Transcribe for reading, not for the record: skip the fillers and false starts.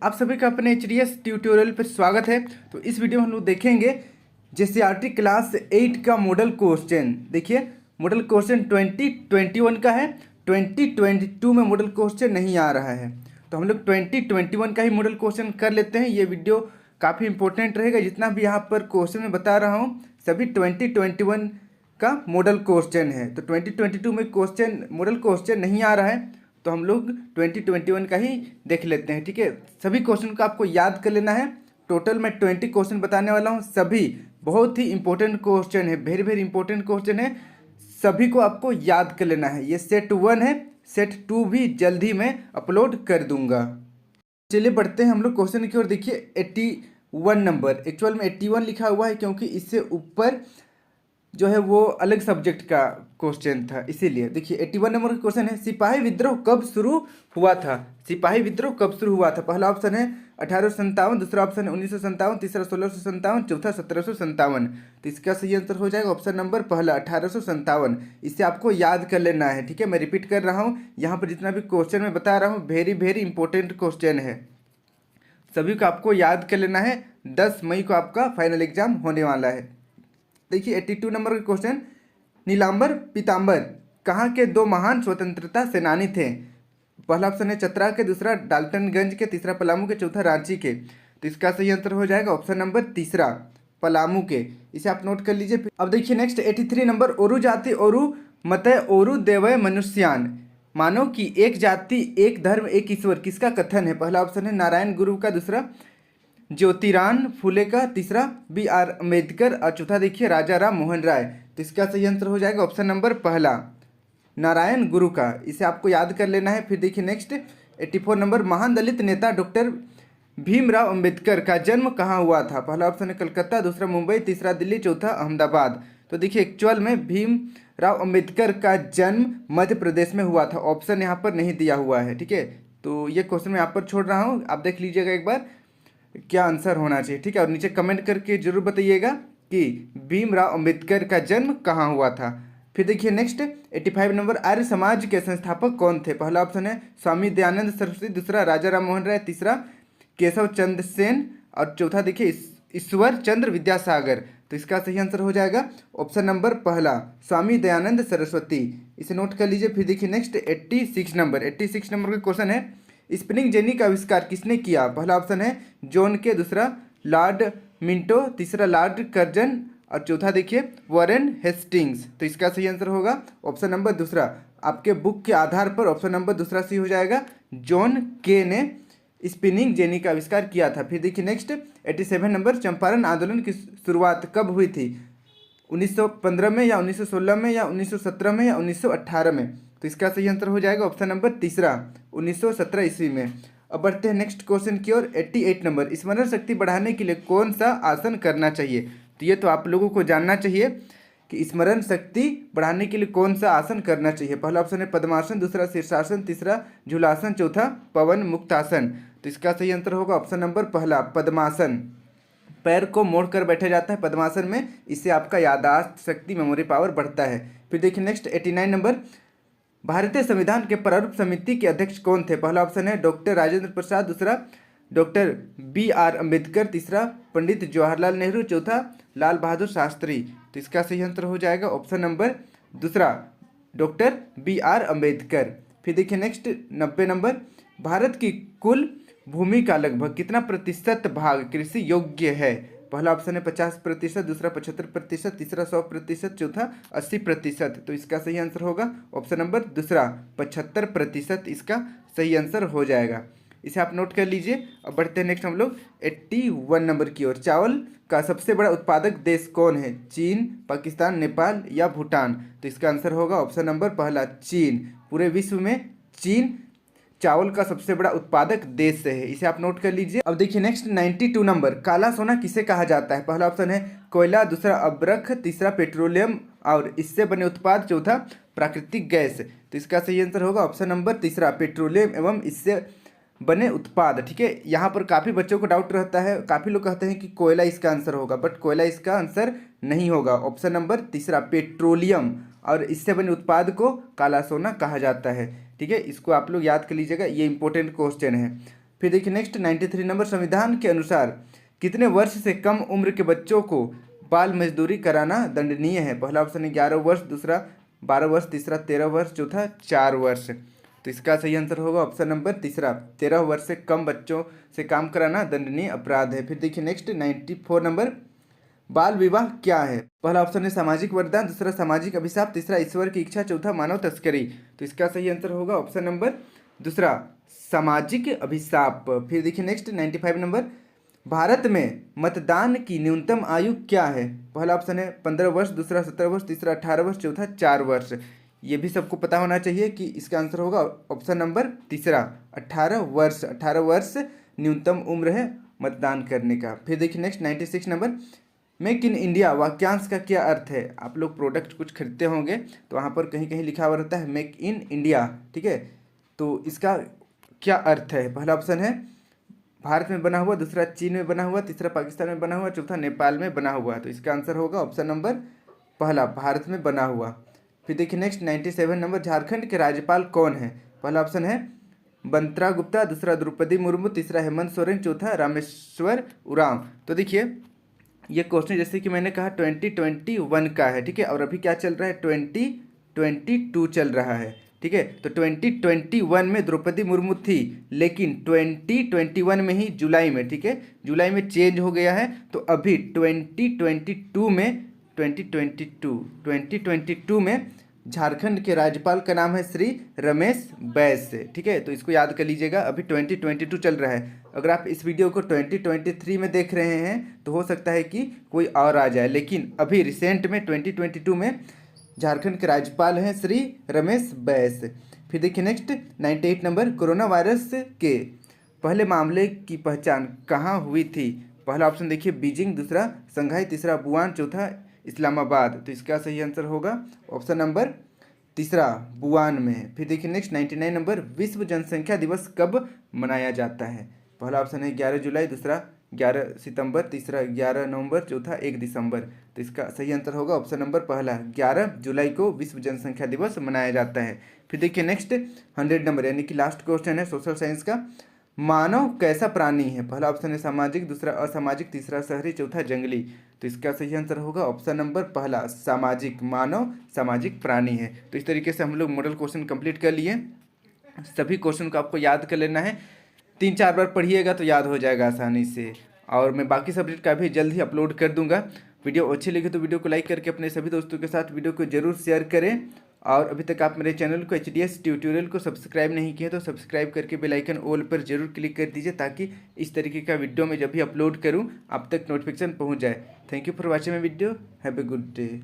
आप सभी का अपने एचडीएस ट्यूटोरियल पर स्वागत है। तो इस वीडियो में हम लोग देखेंगे जेसीईआरटी क्लास 8 का मॉडल क्वेश्चन। देखिए मॉडल क्वेश्चन 2021 का है, 2022 में मॉडल क्वेश्चन नहीं आ रहा है। तो हम लोग 2021 का ही मॉडल क्वेश्चन कर लेते हैं। ये वीडियो काफ़ी इंपॉर्टेंट रहेगा। जितना भी यहाँ पर क्वेश्चन में बता रहा हूँ सभी 2021 का मॉडल क्वेश्चन है। तो 2022 में क्वेश्चन मॉडल क्वेश्चन नहीं आ रहा है, तो हम लोग 2021 का ही देख लेते हैं। ठीक है, सभी क्वेश्चन को आपको याद कर लेना है। टोटल मैं 20 क्वेश्चन बताने वाला हूँ। सभी बहुत ही इंपॉर्टेंट क्वेश्चन है, वेरी वेरी इंपॉर्टेंट क्वेश्चन है। सभी को आपको याद कर लेना है। ये सेट 1 है, सेट 2 भी जल्द ही मैं अपलोड कर दूंगा। चलिए बढ़ते हैं हम लोग क्वेश्चन की ओर। देखिए 81 नंबर, एक्चुअल में 81 लिखा हुआ है क्योंकि इससे ऊपर जो है वो अलग सब्जेक्ट का क्वेश्चन था, इसीलिए। देखिए 81 नंबर का क्वेश्चन है, सिपाही विद्रोह कब शुरू हुआ था? सिपाही विद्रोह कब शुरू हुआ था? पहला ऑप्शन है 1857, दूसरा ऑप्शन है 1957, तीसरा 1657, चौथा 1757। तो इसका सही आंसर हो जाएगा ऑप्शन नंबर पहला 1857। इसे आपको याद कर लेना है। ठीक है, मैं रिपीट कर रहा हूँ, यहाँ पर जितना भी क्वेश्चन मैं बता रहा हूँ वेरी वेरी इंपॉर्टेंट क्वेश्चन है, सभी को आपको याद कर लेना है। 10 मई को आपका फाइनल एग्जाम होने वाला है। देखिए 82 नंबर का क्वेश्चन, नीलांबर पीताम्बर कहाँ के दो महान स्वतंत्रता सेनानी थे? पहला ऑप्शन है चतरा के, दूसरा डाल्टनगंज के, तीसरा पलामू के, चौथा रांची के। तो इसका सही आंसर हो जाएगा ऑप्शन नंबर तीसरा, पलामू के। इसे आप नोट कर लीजिए। अब देखिए नेक्स्ट 83 नंबर, ओरु जाति ओरु मतय ओरु देवय मनुष्यान, मानो कि एक जाति एक धर्म एक ईश्वर, किसका कथन है? पहला ऑप्शन है नारायण गुरु का, दूसरा ज्योतिरान फुले का, तीसरा B.R. अम्बेडकर और चौथा देखिए राजा राम मोहन राय। तो इसका सही आंसर हो जाएगा ऑप्शन नंबर पहला, नारायण गुरु का। इसे आपको याद कर लेना है। फिर देखिए नेक्स्ट 84 नंबर, महान दलित नेता डॉक्टर भीमराव अंबेडकर का जन्म कहाँ हुआ था? पहला ऑप्शन है कलकत्ता, दूसरा मुंबई, तीसरा दिल्ली, चौथा अहमदाबाद। तो देखिए एक्चुअल में भीमराव अंबेडकर का जन्म मध्य प्रदेश में हुआ था। ऑप्शन यहाँ पर नहीं दिया हुआ है। ठीक है, तो ये क्वेश्चन मैं यहाँ पर छोड़ रहा हूँ, आप देख लीजिएगा एक बार क्या आंसर होना चाहिए। ठीक है, और नीचे कमेंट करके जरूर बताइएगा कि भीमराव अंबेडकर का जन्म कहाँ हुआ था। फिर देखिए नेक्स्ट 85 नंबर, आर्य समाज के संस्थापक कौन थे? पहला ऑप्शन है स्वामी दयानंद सरस्वती, दूसरा राजा राम मोहन राय, तीसरा केशव चंद्र सेन और चौथा देखिए ईश्वर चंद्र विद्यासागर। तो इसका सही आंसर हो जाएगा ऑप्शन नंबर पहला, स्वामी दयानंद सरस्वती। इसे नोट कर लीजिए। फिर देखिए नेक्स्ट 86 नंबर, 86 नंबर का क्वेश्चन है, स्पिनिंग जेनी का आविष्कार किसने किया? पहला ऑप्शन है जॉन के, दूसरा लॉर्ड मिंटो, तीसरा लॉर्ड कर्जन और चौथा देखिए वॉरेन हेस्टिंग्स। तो इसका सही आंसर होगा ऑप्शन नंबर दूसरा। आपके बुक के आधार पर ऑप्शन नंबर दूसरा सही हो जाएगा, जॉन के ने स्पिनिंग जेनी का आविष्कार किया था। फिर देखिए नेक्स्ट 87 नंबर, चंपारण आंदोलन की शुरुआत कब हुई थी? 1915 में या 1916 में या 1917 में या 1918 में? तो इसका सही आंसर हो जाएगा ऑप्शन नंबर तीसरा, 1917 ईस्वी में। अब बढ़ते हैं नेक्स्ट क्वेश्चन की ओर। 88 नंबर, स्मरण शक्ति बढ़ाने के लिए कौन सा आसन करना चाहिए? तो ये तो आप लोगों को जानना चाहिए कि स्मरण शक्ति बढ़ाने के लिए कौन सा आसन करना चाहिए। पहला ऑप्शन है पद्मासन, दूसरा शीर्षासन, तीसरा झूलासन, चौथा पवन मुक्तासन। तो इसका सही आंसर होगा ऑप्शन नंबर पहला, पद्मासन। पैर को मोड़ कर बैठा जाता है पद्मासन में, इससे आपका याददाश्त शक्ति मेमोरी पावर बढ़ता है। फिर देखिए नेक्स्ट 89 नंबर, भारतीय संविधान के प्रारूप समिति के अध्यक्ष कौन थे? पहला ऑप्शन है डॉक्टर राजेंद्र प्रसाद, दूसरा डॉक्टर B.R. अम्बेडकर, तीसरा पंडित जवाहरलाल नेहरू, चौथा लाल बहादुर शास्त्री। तो इसका सही आंसर हो जाएगा ऑप्शन नंबर दूसरा, डॉक्टर B.R. अम्बेडकर। फिर देखिए नेक्स्ट 90 नंबर, भारत की कुल भूमि का लगभग कितना प्रतिशत भाग कृषि योग्य है? पहला ऑप्शन है 50%, दूसरा 75%, तीसरा 100%, चौथा 80%। तो इसका सही आंसर होगा ऑप्शन नंबर दूसरा, 75% इसका सही आंसर हो जाएगा। इसे आप नोट कर लीजिए। अब बढ़ते हैं नेक्स्ट हम लोग 81 नंबर की ओर। चावल का सबसे बड़ा उत्पादक देश कौन है? चीन, पाकिस्तान, नेपाल या भूटान? तो इसका आंसर होगा ऑप्शन नंबर पहला, चीन। पूरे विश्व में चीन चावल का सबसे बड़ा उत्पादक देश है, इसे आप नोट कर लीजिए। अब देखिए नेक्स्ट 92 नंबर, काला सोना किसे कहा जाता है? पहला ऑप्शन है कोयला, दूसरा अब्रख, तीसरा पेट्रोलियम और इससे बने उत्पाद, चौथा प्राकृतिक गैस। तो इसका सही आंसर होगा ऑप्शन नंबर तीसरा, पेट्रोलियम एवं इससे बने उत्पाद। ठीक है, यहाँ पर काफ़ी बच्चों को डाउट रहता है, काफ़ी लोग कहते हैं कि कोयला इसका आंसर होगा, बट कोयला इसका आंसर नहीं होगा। ऑप्शन नंबर तीसरा, पेट्रोलियम और इससे बने उत्पाद को काला सोना कहा जाता है। ठीक है, इसको आप लोग याद कर लीजिएगा, ये इंपॉर्टेंट क्वेश्चन है। फिर देखिए नेक्स्ट 93 नंबर, संविधान के अनुसार कितने वर्ष से कम उम्र के बच्चों को बाल मजदूरी कराना दंडनीय है? पहला ऑप्शन है 11 वर्ष, दूसरा 12 वर्ष, तीसरा 13 वर्ष, चौथा 4 वर्ष। तो इसका सही आंसर होगा ऑप्शन नंबर तीसरा, 13 वर्ष से कम बच्चों से काम कराना दंडनीय अपराध है। फिर देखिए नेक्स्ट 94 नंबर, बाल विवाह क्या है? पहला ऑप्शन है सामाजिक वरदान, दूसरा सामाजिक अभिशाप, तीसरा ईश्वर की इच्छा, चौथा मानव तस्करी। तो इसका सही आंसर होगा ऑप्शन नंबर दूसरा, सामाजिक अभिशाप। फिर देखिए नेक्स्ट 95 नंबर, भारत में मतदान की न्यूनतम आयु क्या है? पहला ऑप्शन है 15 वर्ष, दूसरा 17 वर्ष, तीसरा 18 वर्ष, चौथा 4 वर्ष। ये भी सबको पता होना चाहिए कि इसका आंसर होगा ऑप्शन नंबर तीसरा, 18 वर्ष। 18 वर्ष न्यूनतम उम्र है मतदान करने का। फिर देखिए next 96 number, make in India वाक्यांश का क्या अर्थ है? आप लोग प्रोडक्ट कुछ खरीदते होंगे तो वहाँ पर कहीं कहीं लिखा हुआ रहता है मेक इन इंडिया, ठीक है? तो इसका क्या अर्थ है? पहला ऑप्शन है भारत में बना हुआ, दूसरा चीन में बना हुआ, तीसरा पाकिस्तान में बना हुआ, चौथा नेपाल में बना हुआ। तो इसका आंसर होगा ऑप्शन नंबर पहला, भारत में बना हुआ। फिर देखिए नेक्स्ट 97 नंबर, झारखंड के राज्यपाल कौन है? पहला ऑप्शन है बंत्रा गुप्ता, दूसरा द्रौपदी मुर्मू, तीसरा हेमंत सोरेन, चौथा रामेश्वर उरांव। तो देखिए ये क्वेश्चन जैसे कि मैंने कहा 2021 का है, ठीक है? और अभी क्या चल रहा है? 2022 चल रहा है, ठीक है? तो 2021 में द्रौपदी मुर्मू थी, लेकिन 2021 में ही जुलाई में, ठीक है, जुलाई में चेंज हो गया है। तो अभी 2022 में झारखंड के राज्यपाल का नाम है श्री रमेश बैस, ठीक है? तो इसको याद कर लीजिएगा, अभी 2022 चल रहा है। अगर आप इस वीडियो को 2023 में देख रहे हैं तो हो सकता है कि कोई और आ जाए, लेकिन अभी रिसेंट में 2022 में झारखंड के राज्यपाल हैं श्री रमेश बैस। फिर देखिए नेक्स्ट 98 नंबर, कोरोना वायरस के पहले मामले की पहचान कहाँ हुई थी? पहला ऑप्शन देखिए बीजिंग, दूसरा संघाई, तीसरा वुहान, चौथा इस्लामाबाद। तो इसका सही आंसर होगा ऑप्शन नंबर तीसरा, वुहान में। फिर देखिए नेक्स्ट 99 नंबर, विश्व जनसंख्या दिवस कब मनाया जाता है? पहला ऑप्शन है 11 जुलाई, दूसरा 11 सितंबर, तीसरा 11 नवंबर, चौथा 1 दिसंबर। तो इसका सही आंसर होगा ऑप्शन नंबर पहला, 11 जुलाई को विश्व जनसंख्या दिवस मनाया जाता है। फिर देखिए नेक्स्ट 100 नंबर, यानी कि लास्ट क्वेश्चन है सोशल साइंस का, मानव कैसा प्राणी है? पहला ऑप्शन है सामाजिक, दूसरा असामाजिक, तीसरा शहरी, चौथा जंगली। तो इसका सही आंसर होगा ऑप्शन नंबर पहला, सामाजिक। मानव सामाजिक प्राणी है। तो इस तरीके से हम लोग मॉडल क्वेश्चन कंप्लीट कर लिए। सभी क्वेश्चन को आपको याद कर लेना है, 3-4 बार पढ़िएगा तो याद हो जाएगा आसानी से। और मैं बाकी सब्जेक्ट का भी जल्द ही अपलोड कर दूंगा। वीडियो अच्छी लगी तो वीडियो को लाइक करके अपने सभी दोस्तों के साथ वीडियो को जरूर शेयर करें। और अभी तक आप मेरे चैनल को HDS ट्यूटोरियल को सब्सक्राइब नहीं किए तो सब्सक्राइब करके बेल आइकन ऑल पर जरूर क्लिक कर दीजिए, ताकि इस तरीके का वीडियो मैं जब भी अपलोड करूं आप तक नोटिफिकेशन पहुंच जाए। Thank you for watching my video, have a good day.